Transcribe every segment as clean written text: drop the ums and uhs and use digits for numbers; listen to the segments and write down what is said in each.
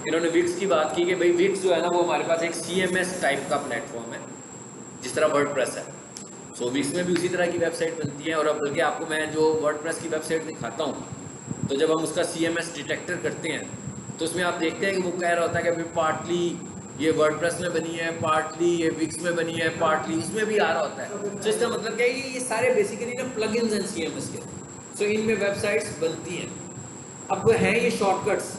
इन्होंने विक्स की बात की कि भाई विक्स जो है ना वो हमारे पास एक CMS टाइप का प्लेटफॉर्म है जिस तरह वर्डप्रेस है। सो विक्स में भी उसी तरह की वेबसाइट बनती है। और अब बल्कि आपको मैं जो वर्डप्रेस की वेबसाइट दिखाता हूँ, तो जब हम उसका CMS डिटेक्टर करते हैं तो उसमें आप देखते हैं कि वो कह रहा होता है कि भाई पार्टली ये वर्डप्रेस में बनी है, पार्टली ये विक्स में बनी है, पार्टली उसमें भी आ रहा होता है। तो इसका मतलब क्या है कि ये सारे बेसिकली ना प्लगइन्स हैं CMS के। सो इनमें वेबसाइट्स बनती हैं। अब हैं ये शॉर्टकट्स,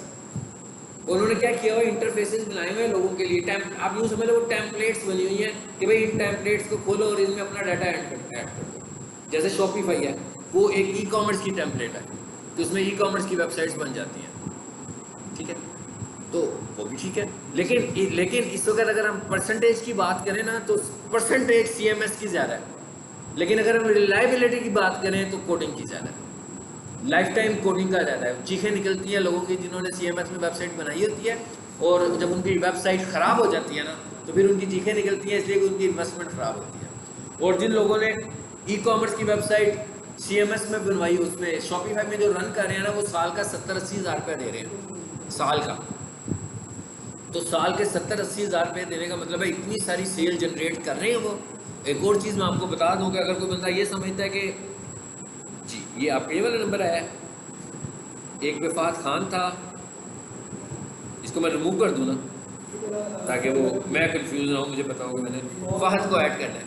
उन्होंने क्या किया हुआ, इंटरफेसेस बनाए हुए हैं लोगों के लिए। आप यूँ समझ लो वो टेम्पलेट्स बनी हुई हैं कि भाई इन टेम्पलेट्स को खोलो और इनमें अपना डाटा ऐड कर दो। जैसे शॉपिफाई है, वो एक ई-कॉमर्स की टेम्पलेट है, तो उसमें ई-कॉमर्स की वेबसाइट्स बन जाती हैं, ठीक है। तो वो भी ठीक है, लेकिन इस वक्त अगर हम परसेंटेज की बात करें ना, तो परसेंटेज CMS की ज़्यादा है। लेकिन अगर हम रिलायबिलिटी की बात करें तो कोडिंग की ज़्यादा है। लाइफ टाइम कोडिंग का ज़्यादा है। चीखें निकलती हैं लोगों की जिन्होंने CMS में वेबसाइट बनाई होती है, और जब उनकी वेबसाइट ख़राब हो जाती है ना, तो फिर उनकी चीखें निकलती हैं, इसलिए कि उनकी इन्वेस्टमेंट ख़राब होती है। और जिन लोगों ने ई-कॉमर्स की वेबसाइट CMS में बनवाई, उसमें शॉपिफाई में जो रन कर रहे हैं ना, वो साल का 70-80 हज़ार रुपये दे रहे हैं साल का। तो साल के 70-80 हज़ार रुपये देने का मतलब है इतनी सारी सेल जनरेट कर रहे हैं वो। एक और चीज़ मैं आपको बता दूं कि अगर कोई बंदा ये समझता है कि जी ये आपका ये वाला नंबर आया है, एक वफात खान था, इसको मैं रिमूव कर दूँ ना, ताकि वो मैं कंफ्यूज ना हूँ, मुझे पता होगा मैंने फहद को ऐड करना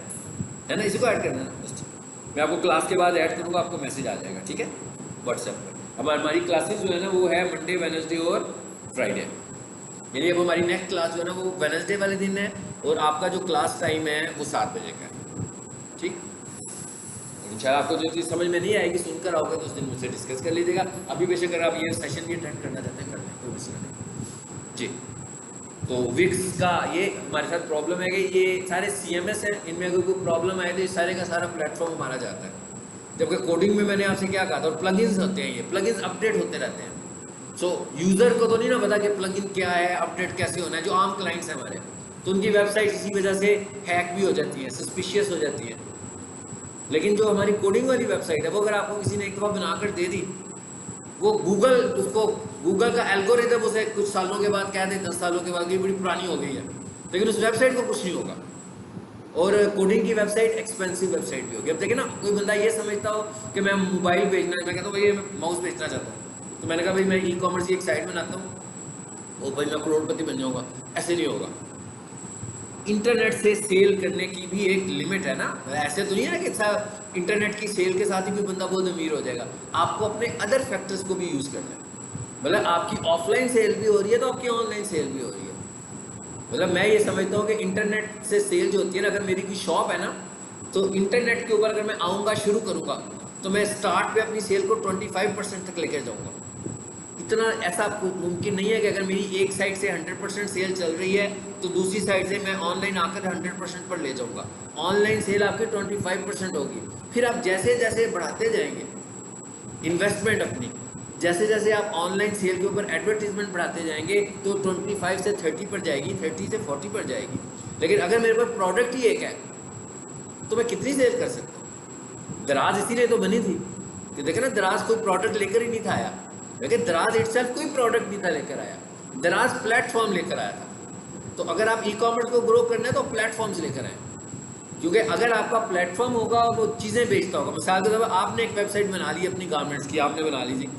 है ना, इसी को ऐड करना है ना, बस मैं आपको क्लास के बाद ऐड करूँगा, आपको मैसेज आ जाएगा, ठीक है, व्हाट्सएप पर। अब हमारी क्लासेज जो है ना वो है मंडे, वेडनेसडे और फ्राइडे। यानी अब हमारी नेक्स्ट क्लास जो है ना वो वेडनेसडे वाले दिन है, और आपका जो क्लास टाइम है वो 7 बजे का है, ठीक। इंशाल्लाह आपको जो चीज़ समझ में नहीं आएगी सुनकर आओगे तो उस दिन मुझसे डिस्कस कर लीजिएगा। अभी बेशक अगर आप ये सेशन भी अटेंड करना चाहते हैं कर लें, कोई मसला नहीं जी। तो विक्स का ये हमारे साथ प्रॉब्लम है कि ये सारे CMS हैं, इनमें अगर कोई प्रॉब्लम आए तो ये सारे का सारा प्लेटफॉर्म हमारा जाता है। जबकि कोडिंग में मैंने आपसे क्या कहा था, और प्लगइन्स होते हैं, ये प्लगइन्स अपडेट होते रहते हैं। सो यूज़र को तो नहीं ना पता कि प्लगइन क्या है, अपडेट कैसे होना है। जो आम क्लाइंट्स हैं हमारे, तो उनकी वेबसाइट इसी वजह से हैक भी हो जाती है, सस्पिशियस हो जाती है। लेकिन जो हमारी कोडिंग वाली वेबसाइट है, वो अगर आपको किसी ने एक दफ़ा बनाकर दे दी, वो गूगल का एल्गोरिथम उसे कुछ सालों के बाद कह दे, 10 सालों के बाद, ये बड़ी पुरानी हो गई है, लेकिन उस वेबसाइट को कुछ नहीं होगा। और कोडिंग की वेबसाइट एक्सपेंसिव वेबसाइट भी होगी। अब देखिए ना, कोई बंदा ये समझता हो कि मैं मोबाइल बेचना, मैं कहता हूँ भाई मैं माउस बेचना चाहता हूँ, तो मैंने कहा भाई मैं ई-कॉमर्स की एक साइट बनाता हूँ और भाई मैं करोड़पति बन जाऊँगा, ऐसे नहीं होगा। इंटरनेट से सेल करने की भी एक लिमिट है ना, ऐसे तो नहीं है ना कि इंटरनेट की सेल के साथ ही कोई बंदा बहुत अमीर हो जाएगा। आपको अपने अदर फैक्टर्स को भी यूज़ करना है। मतलब आपकी ऑफलाइन सेल भी हो रही है तो आपकी ऑनलाइन सेल भी हो रही है। मतलब मैं ये समझता हूँ कि इंटरनेट से सेल जो होती है ना, अगर मेरी कोई शॉप है ना, तो इंटरनेट के ऊपर अगर मैं आऊँगा, शुरू करूँगा, तो मैं स्टार्ट पे अपनी सेल को 25% तक लेकर जाऊँगा। इतना ऐसा मुमकिन नहीं है कि अगर मेरी एक साइड से 100% सेल चल रही है तो दूसरी साइड से मैं ऑनलाइन आकर 100% पर ले जाऊँगा। ऑनलाइन सेल आपकी 25% होगी। फिर आप जैसे जैसे बढ़ाते जाएंगे इन्वेस्टमेंट अपनी, जैसे जैसे आप ऑनलाइन सेल के ऊपर एडवर्टीजमेंट बढ़ाते जाएंगे तो 25 से 30 पर जाएगी, 30 से 40 पर जाएगी। लेकिन अगर मेरे पास प्रोडक्ट ही एक है तो मैं कितनी सेल कर सकता हूँ। दराज इसीलिए तो बनी थी कि देखे ना, दराज कोई प्रोडक्ट लेकर ही नहीं था आया, लेकिन दराज इटसेल्फ कोई प्रोडक्ट नहीं था लेकर आया, दराज प्लेटफॉर्म लेकर आया था। तो अगर आप ई-कॉमर्स को ग्रो करना है तो प्लेटफॉर्म्स लेकर आए, क्योंकि अगर आपका प्लेटफॉर्म होगा और वो चीज़ें बेचता होगा। मिसाल के तौर पर आपने एक वेबसाइट बना ली अपनी गारमेंट्स की, आपने बना ली थी,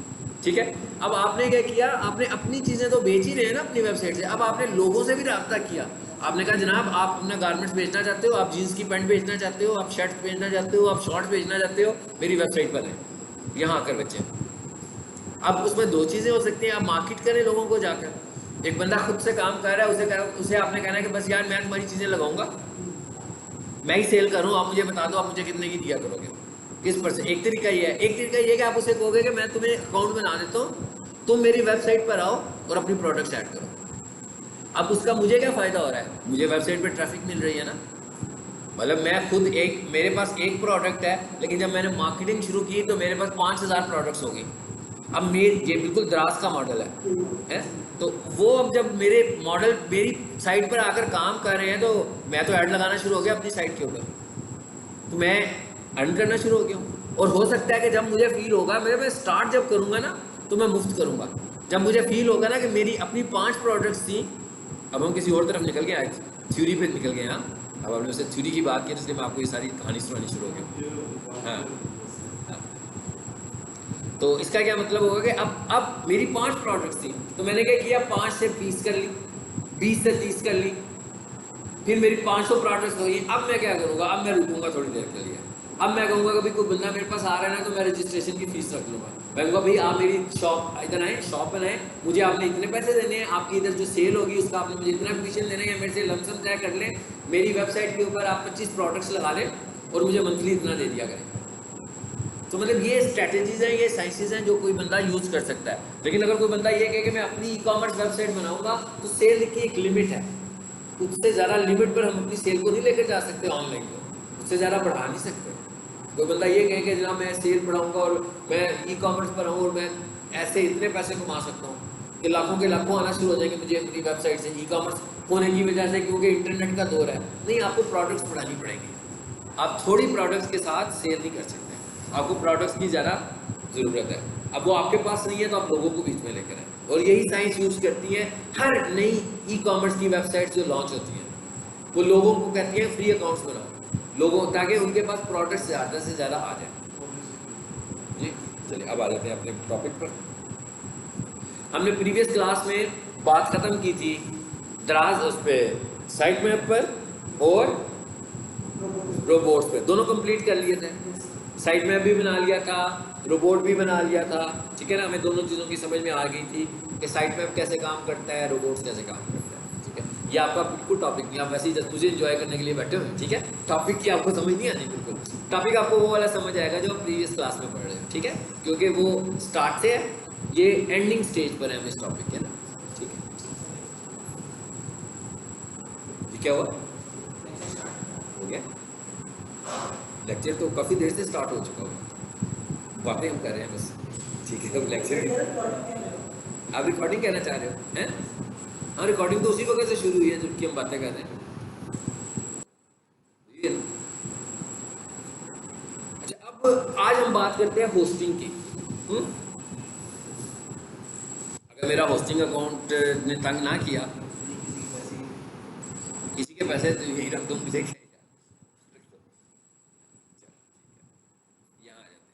ठीक है। अब आपने क्या किया, आपने अपनी चीज़ें तो बेच ही रहे हैं ना अपनी वेबसाइट से, अब आपने लोगों से भी रब्ता किया। आपने कहा जनाब आप अपना गारमेंट्स बेचना चाहते हो, आप जीन्स की पैंट बेचना चाहते हो, आप शर्ट बेचना चाहते हो, आप शॉर्ट्स बेचना चाहते हो, मेरी वेबसाइट पर है, यहाँ आकर बच्चे। अब उसमें दो चीज़ें हो सकती हैं, आप मार्केट करें लोगों को जाकर। एक बंदा खुद से काम कर रहा है, उसे आपने कहना है कि बस यार मैं तुम्हारी चीज़ें लगाऊंगा, मैं ही सेल करूँ, आप मुझे बता दो आप मुझे कितने की दिया करोगे, किस पर से। एक तरीका ये है। एक तरीका ये है कि आप उसे कहोगे कि मैं तुम्हें अकाउंट बना देता हूँ, तुम मेरी वेबसाइट पर आओ और अपनी प्रोडक्ट्स ऐड करो। अब उसका मुझे क्या फ़ायदा हो रहा है, मुझे वेबसाइट पर ट्रैफिक मिल रही है ना। मतलब मैं खुद मेरे पास एक प्रोडक्ट है, लेकिन जब मैंने मार्केटिंग शुरू की तो मेरे पास 5000 प्रोडक्ट्स हो गई। अब ये बिल्कुल दराज का मॉडल है? तो वो अब जब मेरे मॉडल मेरी साइट पर आकर काम कर रहे हैं तो मैं तो ऐड लगाना शुरू हो गया अपनी साइट के ऊपर, तो मैं अर्न करना शुरू हो गया हूँ। और हो सकता है कि जब मुझे फील होगा, मैं स्टार्ट जब करूँगा ना तो मैं मुफ्त करूँगा, जब मुझे फील होगा ना कि मेरी अपनी 5 प्रोडक्ट्स थी, अब हम किसी और तरफ निकल गए, आज थ्योरी पे निकल गए। हाँ, अब हमने उससे थ्योरी की बात की, इसलिए मैं आपको ये सारी कहानी सुनानी शुरू हो गई। हाँ, हाँ। तो इसका क्या मतलब होगा कि अब मेरी 5 प्रोडक्ट्स थी, तो मैंने क्या किया, 5 से 20 कर ली, 20 से 30 कर ली, फिर मेरी 500 प्रोडक्ट्स हो गई। अब मैं क्या करूँगा, अब मैं रुकूंगा थोड़ी देर के लिए। अब मैं कहूँगा कि भाई कोई बंदा मेरे पास आ रहा है ना, तो मैं रजिस्ट्रेशन की फीस रख लूँगा। मैं कहूँगा भाई आप मेरी शॉप इधर आए, शॉप पर आए, मुझे आपने इतने पैसे देने हैं, आपकी इधर जो सेल होगी उसका आपने मुझे इतना कमीशन देना है, मेरे से लमसम तय कर लें, मेरी वेबसाइट के ऊपर आप 25 प्रोडक्ट्स लगा लें और मुझे मंथली इतना दे दिया करें। तो मतलब ये स्ट्रैटेजीज हैं, ये साइंसेज हैं जो कोई बंदा यूज़ कर सकता है। लेकिन अगर कोई बंदा ये कहे कि मैं अपनी ई कॉमर्स वेबसाइट बनाऊंगा, तो सेल की एक लिमिट है, उससे ज़्यादा लिमिट पर हम अपनी सेल को नहीं लेकर जा सकते, ऑनलाइन को उससे ज़्यादा बढ़ा नहीं सकते। कोई बंदा ये कहे कि जनाब मैं सेल बढ़ाऊंगा और मैं ई कॉमर्स पर हूँ और मैं ऐसे इतने पैसे कमा सकता हूँ कि लाखों के लाखों आना शुरू हो जाएंगे मुझे अपनी वेबसाइट से, ई कॉमर्स होने की वजह से, क्योंकि इंटरनेट का दौर है। नहीं, आपको प्रोडक्ट्स बढ़ानी पड़ेगी। आप थोड़ी प्रोडक्ट्स के साथ सेल नहीं कर सकते, आपको प्रोडक्ट्स की ज़्यादा ज़रूरत है। अब वो आपके पास नहीं है तो आप लोगों को बीच में लेकर आए, और यही साइंस यूज़ करती है हर नई ई कॉमर्स की वेबसाइट जो लॉन्च होती है। वो लोगों को कहती है फ्री अकाउंट्स बनाओ लोगों, ताकि उनके पास प्रोडक्ट्स ज़्यादा से ज़्यादा आ जाए। जी चलिए, अब आ जाते हैं अपने टॉपिक पर। हमने प्रीवियस क्लास में बात ख़त्म की थी दराज उस पर, साइट मैप पर और रोबोट्स पे, दोनों कंप्लीट कर लिए थे। साइट मैप भी बना लिया था, रोबोट भी बना लिया था, ठीक है ना। हमें दोनों चीज़ों की समझ में आ गई थी कि साइट मैप कैसे काम करता है, रोबोट्स कैसे काम करता है, ठीक है। ये आपका बिल्कुल टॉपिक नहीं, आप वैसे ही जस्ट मुझे एंजॉय करने के लिए बैठे हुए हैं, ठीक है। टॉपिक की आपको समझ नहीं आनी, बिल्कुल टॉपिक आपको वो वाला समझ आएगा जो प्रीवियस क्लास में पढ़ रहे हैं, ठीक है, क्योंकि वो स्टार्ट से है, ये एंडिंग स्टेज पर है हम इस टॉपिक के ना, ठीक है। ये क्या हुआ, हो गया लेक्चर तो काफ़ी देर से स्टार्ट हो चुका होगा, बातें हम कर रहे हैं बस, ठीक है। अब लेक्चर आप रिकॉर्डिंग कहना चाह रहे हो, हैं? हाँ, रिकॉर्डिंग तो उसी वक्त से शुरू हुई है जबकि हम बातें कर रहे हैं। अच्छा, अब आज हम बात करते हैं होस्टिंग की। अगर मेरा होस्टिंग अकाउंट ने तंग ना किया, किसी के पैसे तो यही रख दो मुझे, क्या यहाँ आ जाते हैं।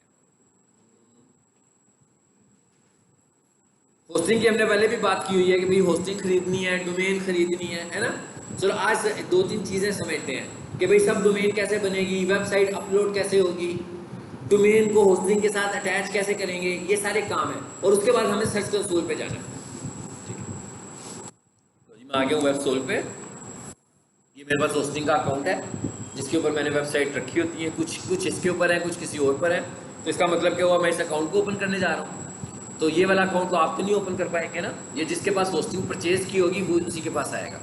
होस्टिंग की हमने पहले भी बात की हुई है कि भाई होस्टिंग खरीदनी है, डोमेन खरीदनी है ना। चलो आज 2-3 चीज़ें समझते हैं कि भाई सब डोमेन कैसे बनेगी, वेबसाइट अपलोड कैसे होगी, डोमेन को होस्टिंग के साथ अटैच कैसे करेंगे, ये सारे काम हैं। और उसके बाद हमें सर्च कंसोल पे जाना है, ठीक है। तो जी मैं आ गया हूँ वेब सोल पे। ये मेरे पास होस्टिंग का अकाउंट है जिसके ऊपर मैंने वेबसाइट रखी होती है, कुछ इसके ऊपर है, कुछ किसी और पर है। तो इसका मतलब क्या हुआ, मैं इस अकाउंट को ओपन करने जा रहा हूँ। तो ये वाला अकाउंट तो आप तो नहीं ओपन कर पाएंगे ना, ये जिसके पास होस्टिंग परचेज की होगी वो उसी के पास आएगा।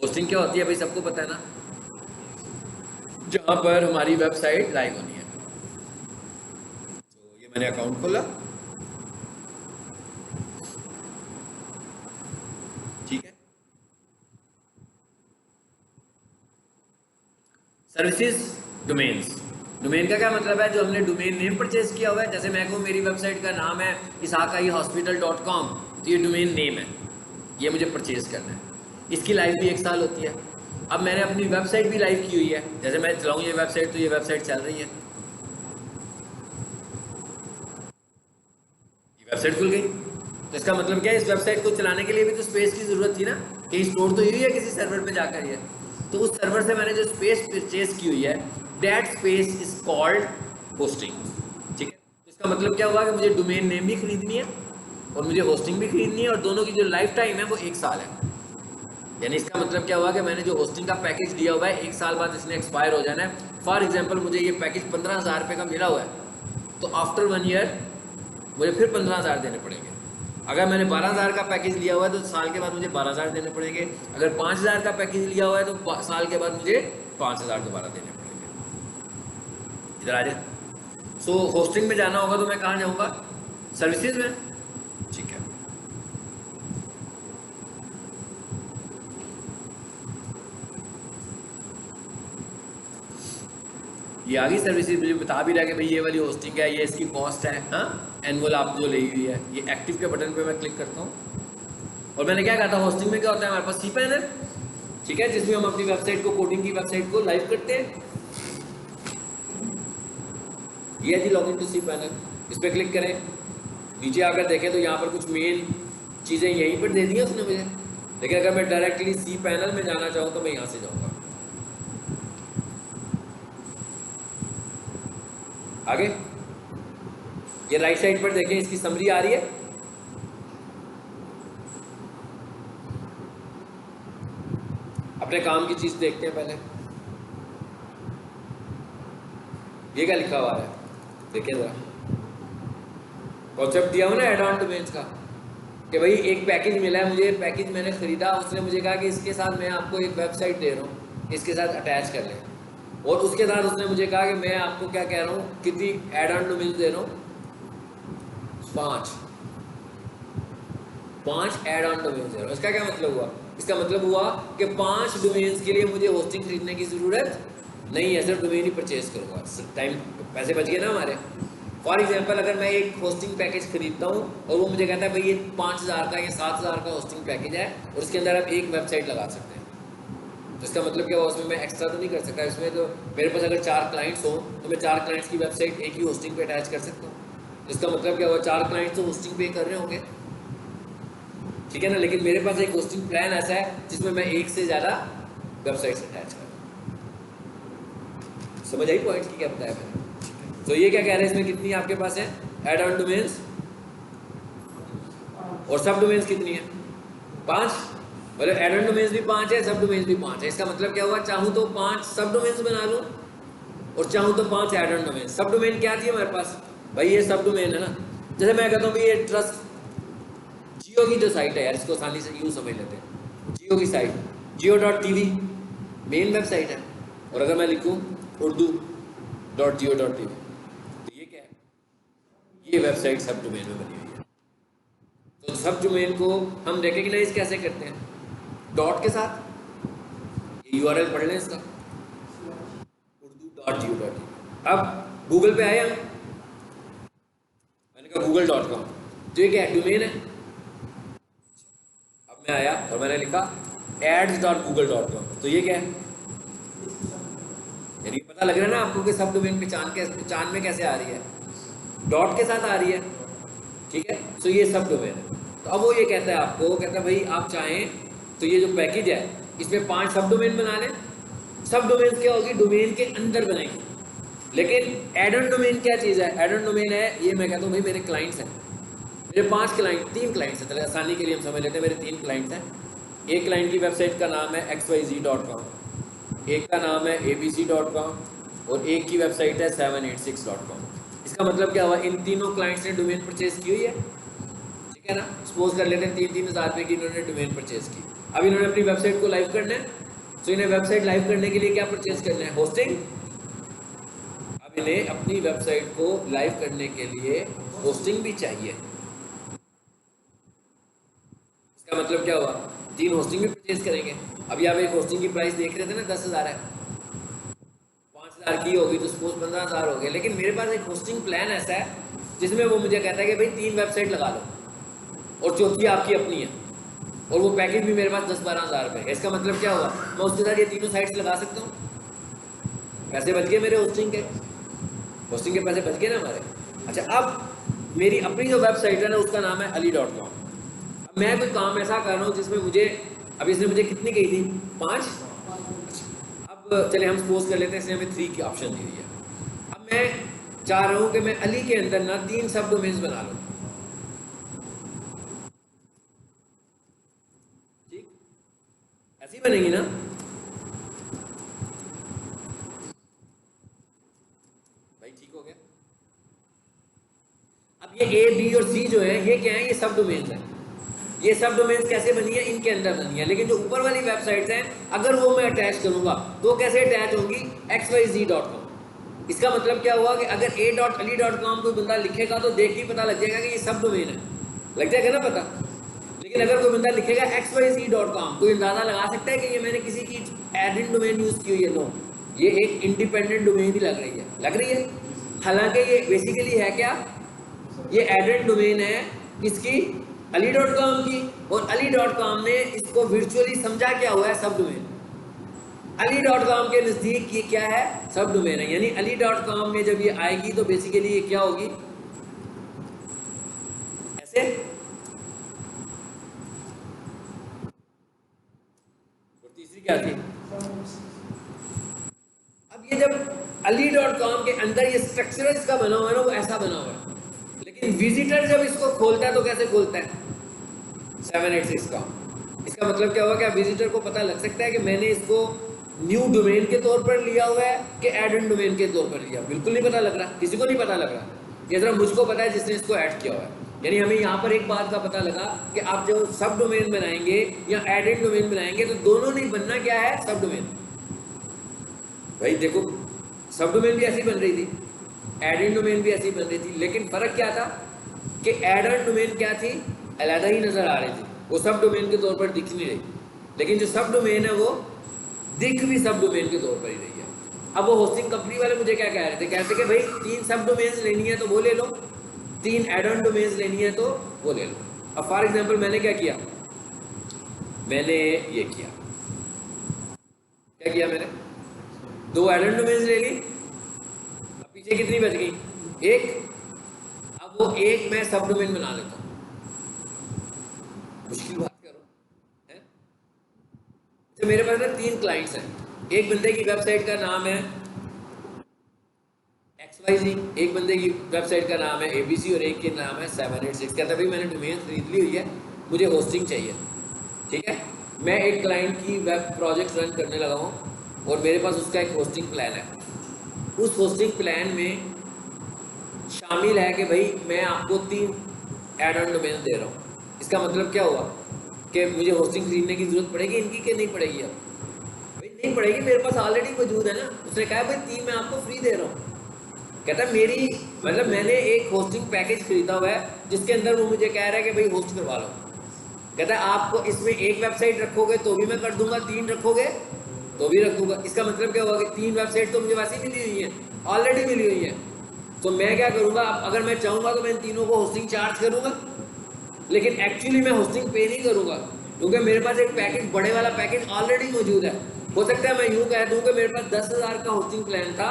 होस्टिंग क्या होती है भाई, सबको पता है ना, जहाँ पर हमारी वेबसाइट लाइव होनी है। तो ये मैंने अकाउंट खोला, ठीक है। सर्विसेज डोमेन्स, डोमेन का क्या मतलब है, जो हमने डोमेन नेम परचेज किया हुआ है। जैसे मैं कहूँ मेरी वेबसाइट का नाम है isakaihhospital.com, तो ये डोमेन नेम है, ये मुझे परचेज करना है। इसकी लाइफ भी 1 साल होती है। अब मैंने अपनी वेबसाइट भी लाइव की हुई है, जैसे मैं चलाऊँ ये वेबसाइट तो ये वेबसाइट चल रही है, ये वेबसाइट खुल गई। तो इसका मतलब क्या है, इस वेबसाइट को चलाने के लिए भी तो स्पेस की ज़रूरत थी ना, कहीं स्टोर तो हुई है किसी सर्वर पे जाकर ये। तो उस सर्वर से मैंने जो स्पेस परचेज की हुई है, that space is called hosting, ठीक है। तो इसका मतलब क्या हुआ कि मुझे डोमेन नेम भी खरीदनी है और मुझे होस्टिंग भी खरीदनी है, और दोनों की जो लाइफ टाइम है वो 1 साल है। यानी इसका मतलब क्या हुआ कि मैंने जो होस्टिंग का पैकेज लिया हुआ है 1 साल बाद इसने एक्सपायर हो जाना है। फॉर एग्जाम्पल मुझे ये पैकेज 15,000 रुपये का मिला हुआ है, तो आफ्टर 1 ईयर मुझे फिर 15,000 देने पड़ेंगे। अगर मैंने 12,000 का पैकेज लिया हुआ है तो साल के बाद मुझे 12,000 देने पड़ेंगे। अगर 5,000 का पैकेज लिया हुआ है तो साल के बाद मुझे 5,000 दोबारा देने पड़ेंगे। इधर आ जाए। सो होस्टिंग में जाना होगा तो मैं कहाँ जाऊँगा, सर्विसेज में, ठीक है। ये आ गई सर्विसेज, मुझे बता भी रहा है कि भाई ये वाली होस्टिंग है, ये इसकी कॉस्ट है, हाँ एनुअल आप जो ली हुई है। ये एक्टिव के बटन पे मैं क्लिक करता हूँ और मैंने क्या कहा था, होस्टिंग में क्या होता है हमारे पास cPanel, ठीक है, जिसमें हम अपनी वेबसाइट को, कोडिंग की वेबसाइट को लाइव करते हैं। ये है जी लॉगिन टू cPanel, इस पर क्लिक करें, नीचे आकर देखें तो यहाँ पर कुछ मेन चीज़ें यहीं पर दे दी हैं उसने मुझे, लेकिन अगर मैं डायरेक्टली cPanel में जाना चाहूँ तो मैं यहाँ से जाऊँगा। आगे ये राइट साइड पर देखें, इसकी समरी आ रही है। अपने काम की चीज देखते हैं पहले, ये क्या लिखा हुआ है देखिए जरा। कॉन्सेप्ट दिया हो ना एड ऑन डोमेन्स का, कि भाई एक पैकेज मिला है मुझे, पैकेज मैंने खरीदा, उसने मुझे कहा कि इसके साथ मैं आपको एक वेबसाइट दे रहा हूँ, इसके साथ अटैच कर लें, और उसके साथ उसने मुझे कहा कि मैं आपको क्या कह रहा हूँ, कितनी एड ऑन डोमेन्स दे रहा हूँ, 5 एड ऑन डोमेन्स दे रहा हूँ। इसका क्या मतलब हुआ? इसका मतलब हुआ कि 5 डोमेन्स के लिए मुझे होस्टिंग खरीदने की जरूरत नहीं है, सिर्फ डोमेन ही परचेज करूँगा, टाइम पैसे बच गए ना हमारे। फॉर एग्जाम्पल अगर मैं एक होस्टिंग पैकेज खरीदता हूँ और वो मुझे कहता है भाई ये 5000 का या 7000 का होस्टिंग पैकेज है और उसके अंदर आप एक वेबसाइट लगा सकते हैं, तो इसका मतलब क्या हुआ, उसमें मैं एक्स्ट्रा तो नहीं कर सकता। इसमें तो मेरे पास अगर 4 क्लाइंट्स हों तो मैं 4 क्लाइंट्स की वेबसाइट एक ही होस्टिंग पे अटैच कर सकता हूँ। इसका मतलब क्या हुआ, 4 क्लाइंट्स तो होस्टिंग पे कर रहे होंगे, ठीक है ना। लेकिन मेरे पास एक होस्टिंग प्लान ऐसा है जिसमें मैं एक से ज़्यादा वेबसाइट्स अटैच करूँ। समझ आई पॉइंट की क्या बताया मैंने? तो ये क्या कह रहे हैं, इसमें कितनी आपके पास है एड ऑन डोमेन्स, और सब डोमेन्स कितनी है? 5। मतलब एड ऑन डोमेन्स भी 5 है, सब डोमेन्स भी 5 है। इसका मतलब क्या हुआ, चाहूँ तो 5 सब डोमेन्स बना लूँ और चाहूँ तो 5 एड ऑन डोमेन्स। सब डोमेन क्या थी हमारे पास भाई, ये सब डोमेन है ना। जैसे मैं कहता हूँ भाई ये ट्रस्ट जियो की जो साइट है यार, इसको आसानी से यूँ समझ लेते हैं, जियो की साइट jio.tv मेन वेबसाइट है, और अगर मैं लिखूँ urdu.jio.tv तो ये क्या है, ये वेबसाइट सब डोमेन में बनी हुई है। तो सब डोमेन को हम रिकग्नाइज कैसे करते हैं? डॉट के साथ। ये URL पढ़ लें इसका, urdu.jio.tv। अब गूगल पे आए हम, मैंने कहा google.com, तो ये क्या है, डोमेन है। अब मैं आया और मैंने लिखा ads.google.com, तो ये क्या है, यानी पता लग रहा है ना आपको कि सब डोमेन पहचान में कैसे आ रही है, डॉट के साथ आ रही है, ठीक है। तो ये सब डोमेन है। तो अब वो ये कहता है आपको, कहता है भाई आप चाहें तो ये जो पैकेज है इसमें 5 सब डोमेन बना लें। सब डोमेन क्या होगी, डोमेन के अंदर बनेगी। लेकिन एड ऑन डोमेन क्या चीज़ है? एड ऑन डोमेन है, ये मैं कहता हूँ भाई मेरे क्लाइंट्स हैं, मेरे 3 क्लाइंट्स हैं, चले आसानी के लिए हम समझ लेते हैं, मेरे 3 क्लाइंट्स हैं। एक क्लाइंट की वेबसाइट का नाम है xyz.com, एक का नाम है abc.com और एक की वेबसाइट है 786.com। इसका मतलब क्या हुआ, इन तीनों क्लाइंट्स ने डोमेन परचेज की हुई है, ठीक है ना। सपोज कर लेते हैं 3-3 हज़ार रुपये की इन्होंने डोमेन परचेज की। अब इन्होंने अपनी वेबसाइट को लाइव करना है, तो इन्हें वेबसाइट लाइव करने के लिए क्या परचेज करना है, होस्टिंग। अब इन्हें अपनी वेबसाइट को लाइव करने के लिए होस्टिंग भी चाहिए। इसका मतलब क्या हुआ, 3 होस्टिंग भी परचेज करेंगे। अभी आप एक होस्टिंग की प्राइस देख रहे थे ना, 10,000 है, 5,000 की होगी तो सपोज 15,000 हो गए। लेकिन मेरे पास एक होस्टिंग प्लान ऐसा है जिसमें वो मुझे कहता है कि भाई 3 वेबसाइट लगा लो और चौथी आपकी अपनी है, और वो पैकेज भी मेरे पास 10-12 हज़ार रुपये है। इसका मतलब क्या हुआ, मैं उसके साथ ये तीनों साइट्स लगा सकता हूँ, पैसे बच गए मेरे होस्टिंग के पैसे बच गए ना हमारे। अच्छा, अब मेरी अपनी जो वेबसाइट है ना उसका नाम है ali.com। अब मैं कोई काम ऐसा कर रहा हूँ जिसमें मुझे, अब इसने मुझे कितनी कही थी, 5। अब चले हम सपोज कर लेते हैं इसने हमें 3 की ऑप्शन दी हुई है। अब मैं चाह रहा हूँ कि मैं अली के अंदर ना 3 सब डोमेन्स बना लूँ, ठीक, ऐसी बनेगी ना। भाई ठीक हो गया। अब ये A, B और C जो है ये क्या है, ये सब डोमेन्स हैं। ये सब डोमेन्स कैसे बनी है, इनके अंदर बनी है। लेकिन जो ऊपर वाली वेबसाइट्स हैं अगर वो मैं अटैच करूंगा तो कैसे अटैच होंगी, xyz.com। इसका मतलब क्या हुआ कि अगर a.ali.com कोई बंदा लिखेगा तो देख ही पता लग जाएगा कि ये सब डोमेन है, लग जाएगा ना पता। लेकिन अगर कोई बंदा लिखेगा xyz.com, कोई अंदाजा लगा सकता है कि ये मैंने किसी की एडमिन डोमेन यूज की हुई है? नो। ये एक इंडिपेंडेंट डोमेन ही लग रही है। हालांकि ये बेसिकली है क्या, ये एडेड डोमेन है किसकी, ali.com की। और ali.com ने इसको वर्चुअली समझा क्या हुआ है, सब डोमेन। ali.com के नजदीक ये क्या है, सब डोमेन है। यानी ali.com में जब ये आएगी तो बेसिकली ये क्या होगी, ऐसे। और तीसरी क्या थी, अब ये जब ali.com के अंदर ये स्ट्रक्चर इसका बना हुआ है ना, वो ऐसा बना हुआ है। लेकिन विजिटर जब इसको खोलता है तो कैसे खोलता है, 786 का। इसका मतलब क्या हुआ, क्या विजिटर को पता लग सकता है कि मैंने इसको न्यू डोमेन के तौर पर लिया हुआ है कि एड इन डोमेन के तौर पर लिया। बिल्कुल नहीं पता लग रहा, किसी को नहीं पता लग रहा। ये जरा मुझको पता है जिसने इसको ऐड किया हुआ है। यानी हमें यहाँ पर एक बात का पता लगा कि आप जो सब डोमेन बनाएंगे या एड इन डोमेन बनाएंगे तो दोनों नहीं बनना क्या है, सब डोमेन। भाई देखो, सब डोमेन भी ऐसी बन रही थी, एड इन डोमेन भी ऐसी बन रही थी, लेकिन फर्क क्या था कि एड इन डोमेन क्या थी, अलग ही नजर आ रही थी, वो सब डोमेन के तौर पर दिख नहीं रही। लेकिन जो सब डोमेन है वो दिख भी सब डोमेन के तौर पर ही रही है। अब वो होस्टिंग कंपनी वाले मुझे क्या कह रहे थे, कहते कि भाई 3 सब डोमेन्स लेनी है तो वो ले लो, 3 एड ऑन डोमेन्स लेनी है तो वो ले लो। अब फॉर एग्जांपल मैंने क्या किया, मैंने ये किया, क्या किया मैंने, 2 एड ऑन डोमेन्स ले ली। अब पीछे कितनी बच गई, 1। अब वो 1 मैं सब डोमेन बना लेता हूँ। मुश्किल बात करो है। तो मेरे पास ना 3 क्लाइंट्स हैं। एक बंदे की वेबसाइट का नाम है XYZ, एक बंदे की वेबसाइट का नाम है ABC और एक के नाम है 786। कहता भाई मैंने डोमेन खरीद ली हुई है, मुझे होस्टिंग चाहिए। ठीक है, मैं एक क्लाइंट की वेब प्रोजेक्ट रन करने लगा हूँ और मेरे पास उसका एक होस्टिंग प्लान है। उस होस्टिंग प्लान में शामिल है कि भाई मैं आपको 3 एड ऑन डोमेन दे रहा हूँ। इसका मतलब क्या हुआ कि मुझे होस्टिंग खरीदने की जरूरत पड़ेगी इनकी कि नहीं पड़ेगी। अब भाई नहीं पड़ेगी, मेरे पास ऑलरेडी मौजूद है ना। उसने कहा भाई 3 मैं आपको फ्री दे रहा हूँ। कहता मेरी मतलब मैंने एक होस्टिंग पैकेज खरीदा हुआ है जिसके अंदर वो मुझे कह रहा है कि भाई होस्ट करवा लो। कहता है आपको इसमें एक वेबसाइट रखोगे तो भी मैं कर दूंगा, 3 रखोगे तो भी रख दूंगा। इसका मतलब क्या होगा कि 3 वेबसाइट तो मुझे वैसे ही मिली हुई है, ऑलरेडी मिली हुई है। तो मैं क्या करूंगा, अगर मैं चाहूंगा तो मैं इन तीनों को होस्टिंग चार्ज करूंगा, लेकिन एक्चुअली मैं होस्टिंग पे नहीं करूंगा क्योंकि मेरे पास एक पैकेज, बड़े वाला पैकेज ऑलरेडी मौजूद है। हो सकता है मैं यूँ कह दूँ कि मेरे पास 10,000 का होस्टिंग प्लान था।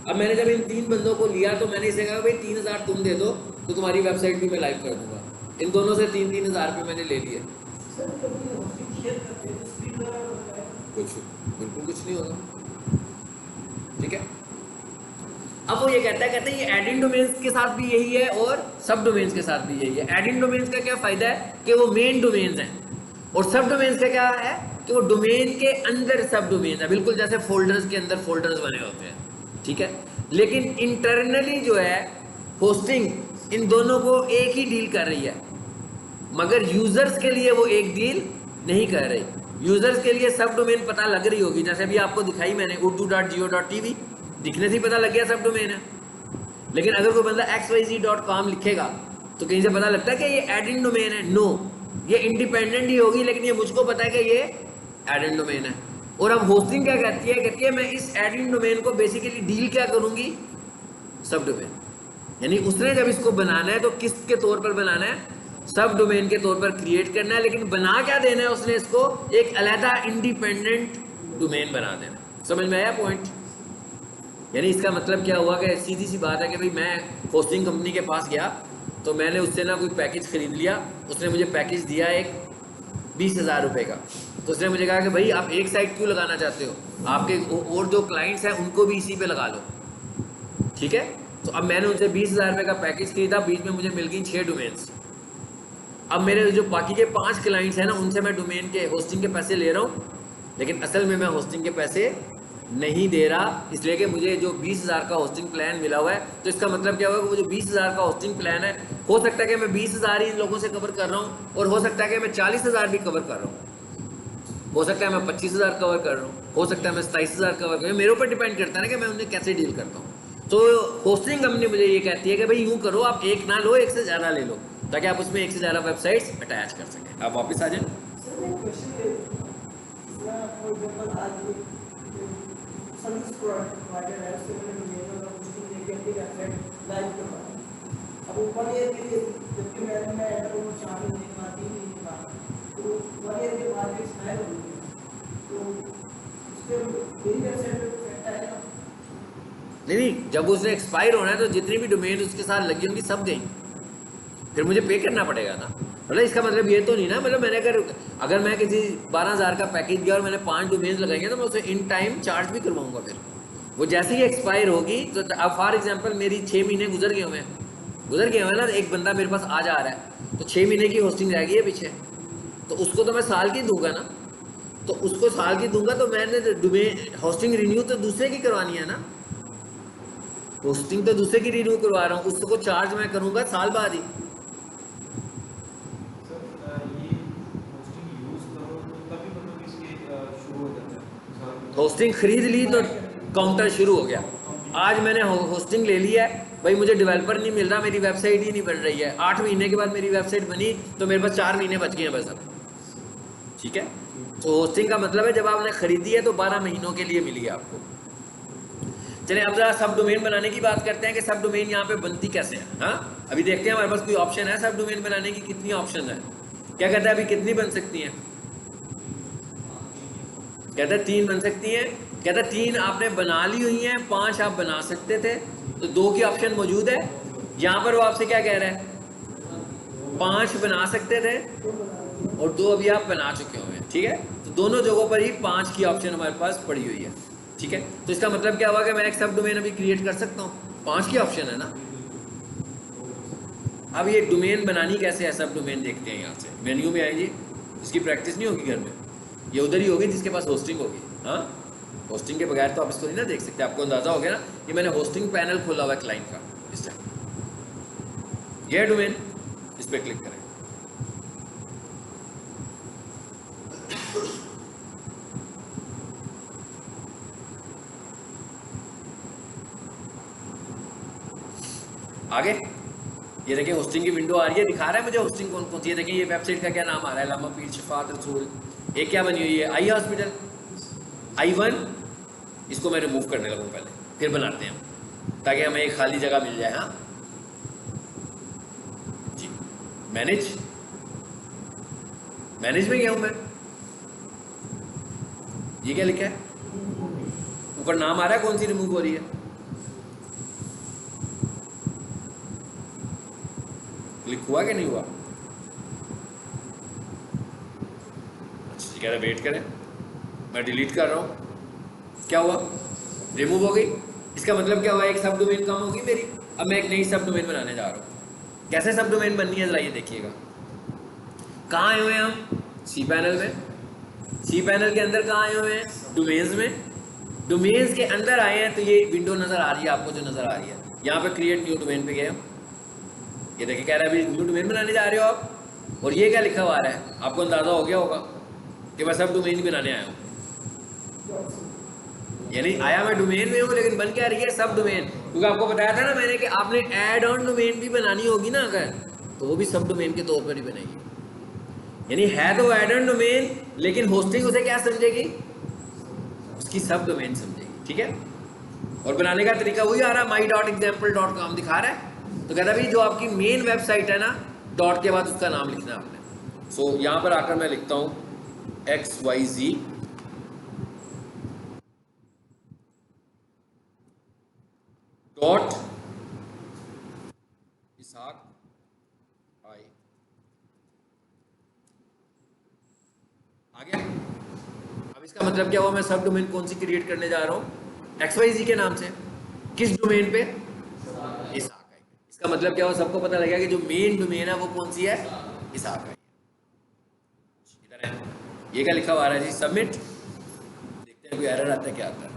अब मैंने जब इन 3 बंदों को लिया तो मैंने इसे कहा भाई 3,000 तुम दे दो तो तुम्हारी वेबसाइट भी मैं लाइव कर दूंगा। इन दोनों से 3,000 रुपये मैंने ले लिए। कुछ बिल्कुल कुछ नहीं होगा। ठीक है, अब वो ये कहता है ये एड इन डोमेन्स के साथ भी यही है और सब डोमेन्स के साथ भी यही है। एड इन डोमेन्स का क्या फायदा है कि वो मेन डोमेन्स हैं, और सब डोमेन्स का क्या है कि वो डोमेन के अंदर सब डोमेन्स है, बिल्कुल जैसे फोल्डर्स के अंदर फोल्डर्स बने होते हैं। ठीक है, लेकिन इंटरनली जो है होस्टिंग इन दोनों को एक ही डील कर रही है, मगर यूजर्स के लिए वो एक डील नहीं कर रही। यूजर्स के लिए सब डोमेन पता लग रही होगी, जैसे अभी आपको दिखाई मैंने urdu.geo.tv, दिखने से पता लग गया सब डोमेन है। लेकिन अगर कोई बंदा xyz.com लिखेगा तो कहीं से पता लगता है कि ये एड इन डोमेन है? नो, ये इंडिपेंडेंट ही होगी, लेकिन ये मुझको पता है कि ये एड इन डोमेन है। और अब होस्टिंग क्या कहती है मैं इस एड इन डोमेन को बेसिकली डील क्या करूंगी, सब डोमेन। यानी उसने जब इसको बनाना है तो किसके तौर पर बनाना है, सब डोमेन के तौर पर क्रिएट करना है। लेकिन बना क्या देना है उसने, इसको एक अलहदा इंडिपेंडेंट डोमेन बना देना है। समझ में आया पॉइंट? यानी इसका मतलब क्या हुआ कि सीधी सी बात है कि भाई मैं होस्टिंग कंपनी के पास गया तो मैंने उससे ना कोई पैकेज खरीद लिया। उसने मुझे पैकेज दिया एक 20,000 रुपये का। तो उसने मुझे कहा कि भाई आप एक साइट क्यों लगाना चाहते हो, आपके और जो क्लाइंट्स हैं उनको भी इसी पे लगा लो। ठीक है, तो अब मैंने उनसे 20,000 रुपये का पैकेज खरीदा, बीच में मुझे मिल गई 6 डोमेन्स। अब मेरे जो बाकी के 5 क्लाइंट्स हैं ना, उनसे मैं डोमेन के होस्टिंग के पैसे ले रहा हूँ, लेकिन असल में मैं होस्टिंग के पैसे नहीं दे रहा, इसलिए कि मुझे जो 20,000 का होस्टिंग प्लान मिला हुआ है। तो इसका मतलब क्या होगा कि वो जो 20,000 का होस्टिंग प्लान है, हो सकता है कि मैं 20,000 ही इन लोगों से कवर कर रहा हूँ, और हो सकता है कि मैं 40,000 भी कवर कर रहा हूँ, हो सकता है मैं 25,000 कवर कर रहा हूँ, हो सकता है मैं 27,000 कवर कर रहा हूँ। मेरे ऊपर डिपेंड करता है ना कि मैं उन्हें कैसे डील करता हूँ। तो होस्टिंग कंपनी मुझे ये कहती है कि भाई यूँ करो, आप एक ना लो, एक से ज़्यादा ले लो, ताकि आप उसमें एक से ज़्यादा वेबसाइट्स अटैच कर सकें। आप वापस आ जाएं। सर्विस प्रोवाइडर है, उससे मैंने डोमेन और होस्टिंग लेके अपनी वेबसाइट लाइव करवाई। अब वो 1 ईयर के लिए, जबकि मैं एंटर हूँ 4 महीने के बाद, 3 महीने के बाद, तो 1 ईयर के बाद एक्सपायर हो गई, तो उस पर मेरी वेबसाइट पे इफेक्ट आएगा? नहीं, जब उसने एक्सपायर होना है तो जितनी भी डोमेन उसके साथ लगी होंगी सब गई, फिर मुझे पे करना पड़ेगा ना। मतलब इसका मतलब ये तो नहीं ना, मतलब मैंने अगर मैं किसी 12,000 का पैकेज दिया और मैंने 5 डोमेन्स लगाएंगे तो मैं उसे इन टाइम चार्ज भी करवाऊंगा। फिर वो जैसे ही एक्सपायर होगी तो अब फॉर एग्जांपल मेरी 6 महीने गुजर गए हुए ना, एक बंदा मेरे पास आ जा रहा है तो 6 महीने की होस्टिंग रह गई है पीछे, तो उसको तो मैं साल की दूंगा ना। तो उसको साल की दूंगा तो मैंने डोमेन होस्टिंग रिन्यू तो दूसरे की करवानी है ना, होस्टिंग तो दूसरे की रिन्यू करवा रहा हूँ, उसको चार्ज मैं करूंगा साल बाद ही। होस्टिंग खरीद ली तो काउंटर शुरू हो गया। आज मैंने होस्टिंग ले लिया है भाई, मुझे डेवलपर नहीं मिल रहा, मेरी वेबसाइट ही नहीं बन रही है। 8 महीने के बाद मेरी वेबसाइट बनी तो मेरे पास 4 महीने बच गए हैं बस अब। ठीक है, तो होस्टिंग का मतलब है जब आपने खरीदी है तो 12 महीनों के लिए मिली है आपको। चलिए अब जरा सब डोमेन बनाने की बात करते हैं कि सब डोमेन यहाँ पे बनती कैसे है। हाँ, अभी देखते हैं हमारे पास कोई ऑप्शन है सब डोमेन बनाने की, कितनी ऑप्शन है। क्या कहता है अभी कितनी बन सकती हैं? कहता है 3 बन सकती हैं। कहता है 3 आपने बना ली हुई हैं, 5 आप बना सकते थे, तो 2 की ऑप्शन मौजूद है। यहाँ पर वो आपसे क्या कह रहा है, 5 बना सकते थे और 2 अभी आप बना चुके हुए हैं। ठीक है, तो दोनों जगहों पर ही 5 की ऑप्शन हमारे पास पड़ी हुई है। ठीक है, तो इसका मतलब क्या हुआ कि मैं एक सब डोमेन अभी क्रिएट कर सकता हूँ, 5 की ऑप्शन है ना। अब ये डोमेन बनानी कैसे है, सब डोमेन देखते हैं। यहाँ से मेन्यू में आएंगे, इसकी प्रैक्टिस नहीं होगी घर में, ये उधर ही होगी जिसके पास होस्टिंग होगी। हाँ, होस्टिंग के बगैर तो आप इसको नहीं ना देख सकते। आपको अंदाजा हो गया ना कि मैंने होस्टिंग पैनल खोला हुआ है क्लाइंट का। इस टाइम ये डोमेन, इस पर क्लिक करें। आगे ये देखिए होस्टिंग की विंडो आ रही है, दिखा रहा है मुझे होस्टिंग कौन कौन सी है। देखिए ये वेबसाइट का क्या नाम आ रहा है, लामा पीर शफात रसूल। एक क्या बनी हुई है, आई हॉस्पिटल, I1। इसको मैं रिमूव करने लगूँ पहले, फिर बनाते हैं ताकि हमें एक खाली जगह मिल जाए। हाँ जी, मैनेज में गया हूँ मैं। ये क्या लिखा है, ऊपर नाम आ रहा है, कौन सी रिमूव हो रही है? क्लिक हुआ कि नहीं हुआ? अच्छा कह रहा है वेट करें, मैं डिलीट कर रहा हूँ। क्या हुआ, रिमूव हो गई। इसका मतलब क्या हुआ, एक सब डोमेन कम होगी मेरी। अब मैं एक नई सब डोमेन बनाने जा रहा हूँ। कैसे सब डोमेन बननी है जरा ये देखिएगा। कहाँ आए हुए हैं हम, सी पैनल में। सी पैनल के अंदर कहाँ आए हुए हैं, डोमेन्स में। डोमेन्स के अंदर आए हैं तो ये विंडो नजर आ रही है आपको, जो नजर आ रही है यहाँ पे क्रिएट न्यू डोमेन पे गए हम। ये देखिए कह रहा है अभी न्यू डोमेन बनाने जा रहे हो आप, और ये क्या लिखा हुआ आ रहा है, आपको अंदाजा हो गया होगा कि मैं सब डोमेन बनाने आया हूँ। यानी आया मैं डोमेन में हूँ लेकिन बन क्या रही है, सब डोमेन। क्योंकि आपको बताया था ना मैंने कि आपने ऐड ऑन डोमेन भी बनानी होगी ना अगर, तो वो भी सब डोमेन के तौर पर ही बनेगी। यानी है तो ऐड ऑन डोमेन, लेकिन होस्टिंग उसे क्या समझेगी, उसकी सब डोमेन समझेगी। ठीक है, और बनाने का तरीका वही आ रहा है, my.example.com दिखा रहा है। तो कहता है भाई जो आपकी मेन वेबसाइट है ना, डॉट के बाद उसका नाम लिखना है आपने। सो यहाँ पर आकर मैं लिखता हूँ XYZ डॉट इसहाक आई। आ गया। अब इसका मतलब क्या हुआ, मैं सब डोमेन कौन सी क्रिएट करने जा रहा हूँ, XYZ के नाम से। किस डोमेन पे, इसहाक आई। इसका मतलब क्या हुआ, सबको पता लगा कि जो मेन डोमेन है वो कौन सी है, इसहाक आई। इधर है, ये क्या लिखा हुआ आ रहा है जी, सबमिट। देखते हैं कोई एरर आता है क्या आता है।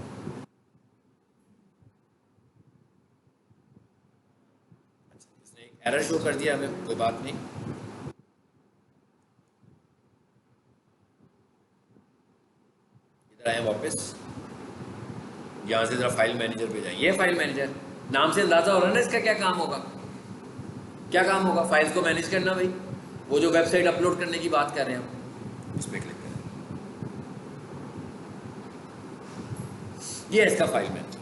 इसने एक एरर शो कर दिया हमें, कोई बात नहीं। इधर आए वापस, यहाँ से जरा फाइल मैनेजर पे जाए। ये फाइल मैनेजर नाम से अंदाजा हो रहा है ना इसका क्या काम होगा। क्या काम होगा, फाइल्स को मैनेज करना भाई। वो जो वेबसाइट अपलोड करने की बात कर रहे हैं हम, इस पर क्लिक करें। ये है इसका फाइल मैनेजर।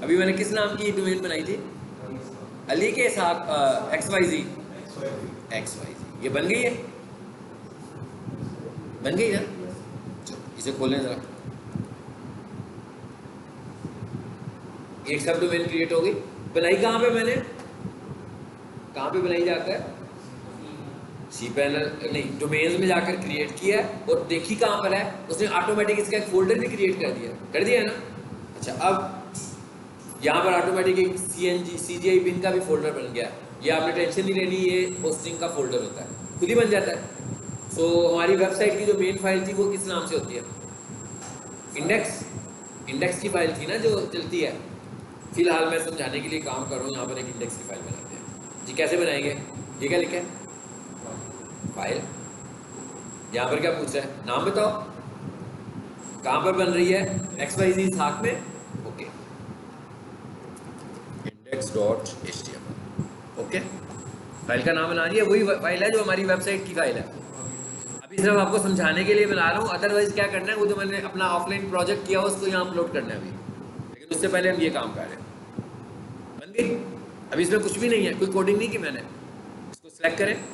अभी मैंने किस नाम की डोमेन बनाई थी? अली के साथ XYZ। ये बन गई है? बन गई ना? चलो इसे खोलें जरा। एक सब डोमेन क्रिएट हो गई। बनाई कहाँ पे मैंने? कहाँ पे बनाई जाकर? cPanel नहीं, डोमेन्स में जाकर क्रिएट किया है। और देखी कहाँ पर है? उसने ऑटोमेटिक इसका एक फोल्डर भी क्रिएट कर दिया है ना। अच्छा, अब यहाँ पर ऑटोमेटिक एक CGI पिन का भी फोल्डर बन गया। ये आपने टेंशन नहीं लेनी, ये होस्टिंग का फोल्डर होता है, खुद ही बन जाता है। सो हमारी वेबसाइट की जो मेन फाइल थी वो किस नाम से होती है? इंडेक्स की फाइल थी ना जो चलती है। फिलहाल मैं समझाने के लिए काम कर रहा हूँ। यहाँ पर एक इंडेक्स की फाइल बनाते हैं जी। कैसे बनाएंगे? ये क्या लिखा है? फाइल। यहाँ पर क्या पूछ रहा है? नाम बताओ। कहाँ पर बन रही है? XYZ साथ में। Okay, index.html। ओके, फाइल का नाम बना दिया। वही फाइल है जो हमारी वेबसाइट की फाइल है। अभी सिर्फ आपको समझाने के लिए बना रहा हूँ, अदरवाइज क्या करना है वो तो मैंने अपना ऑफलाइन प्रोजेक्ट किया उसको यहाँ अपलोड करना है अभी। लेकिन उससे पहले हम ये काम कर रहे हैं। बन गई। अभी इसमें कुछ भी नहीं है, कोई कोडिंग नहीं की मैंने। इसको सिलेक्ट करें,